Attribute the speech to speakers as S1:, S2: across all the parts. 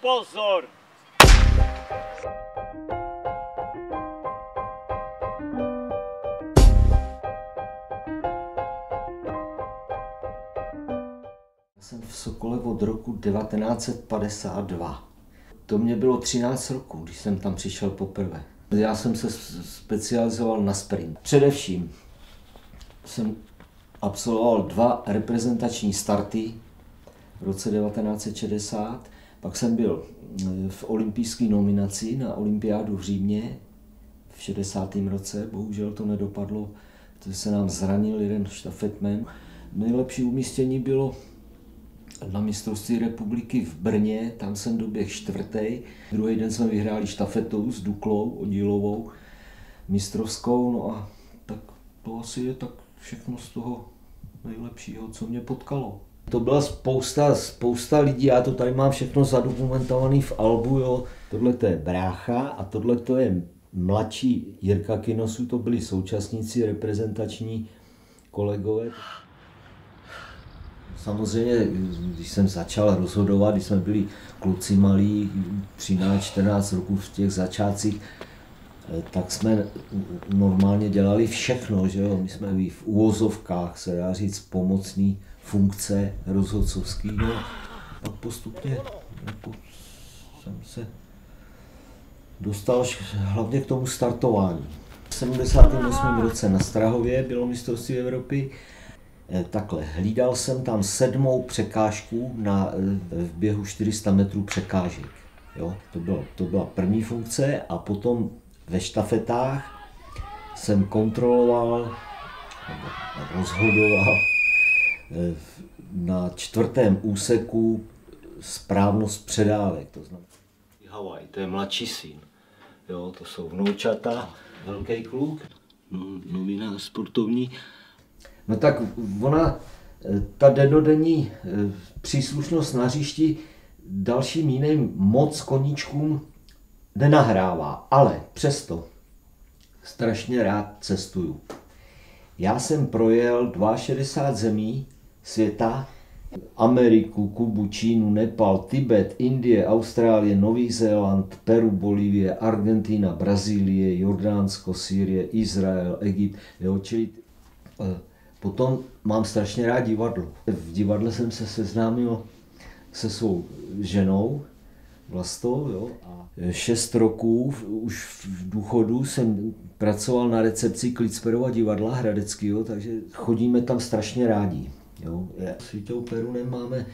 S1: Pozor!
S2: Jsem v Sokole od roku 1952. To mě bylo 13 roků, když jsem tam přišel poprvé. Já jsem se specializoval na sprint. Především jsem absolvoval 2 reprezentační starty v roce 1960. Pak jsem byl v olympijské nominaci na olympiádu v Římě v 60. roce. Bohužel to nedopadlo, protože se nám zranil jeden štafetmen. Nejlepší umístění bylo na mistrovství republiky v Brně, tam jsem doběhl 4. Druhý den jsme vyhráli štafetou s Duklou Oddílovou, mistrovskou, no a tak to asi je tak všechno z toho nejlepšího, co mě potkalo. To byla spousta lidí, já to tady mám všechno zadokumentovaný v albu, jo. Tohle to je brácha a tohle to je mladší Jirka Kynosu, to byli současníci, reprezentační kolegové. Samozřejmě, když jsem začal rozhodovat, když jsme byli kluci malí, 13-14 roků v těch začátcích, tak jsme normálně dělali všechno, že jo? My jsme v uvozovkách, se dá říct, pomocný funkce rozhodcovský, no. A postupně jsem se dostal hlavně k tomu startování. V 78. roce na Strahově bylo mistrovství Evropy. Takhle, hlídal jsem tam 7. překážku v běhu 400 metrů překážek. Jo? To byla první funkce a potom ve štafetách jsem kontroloval, rozhodoval na 4. úseku správnost předávek. To znamená Havaj, to je mladší syn. Jo, to jsou vnoučata, velký kluk, novinář sportovní. No tak ta denodenní příslušnost na hřišti dalším jiným moc koníčkům nenahrává, ale přesto strašně rád cestuju. Já jsem projel 62 zemí světa, Ameriku, Kubu, Čínu, Nepal, Tibet, Indie, Austrálie, Nový Zéland, Peru, Bolívie, Argentina, Brazílie, Jordánsko, Sýrie, Izrael, Egypt, jo, čili potom mám strašně rád divadlo. V divadle jsem se seznámil se svou ženou, Vlastou, jo, a 6 roků už v důchodu jsem pracoval na recepci Klitsperova divadla Hradeckého, takže chodíme tam strašně rádi. Jo. S Vítou Perunem máme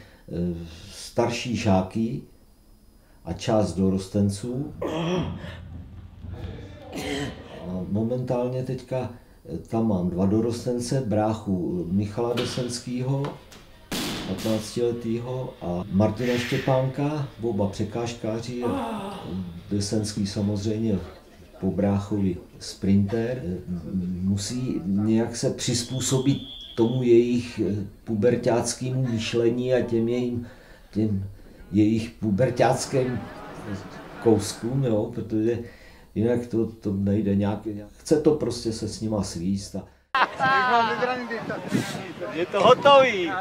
S2: starší žáky a část dorostenců. A momentálně teďka tam mám 2 dorostence, bráchu Michala Desenského, 15letýho, a Martina Štěpánka, oba překážkáři, Desenský samozřejmě po bráchovi sprinter. Musí nějak se přizpůsobit tomu jejich puberťáckému myšlení a těm jejich puberťáckým kouskům, jo, protože jinak to nejde nějak. Chce to prostě se s nima svíst.
S1: Je to hotový!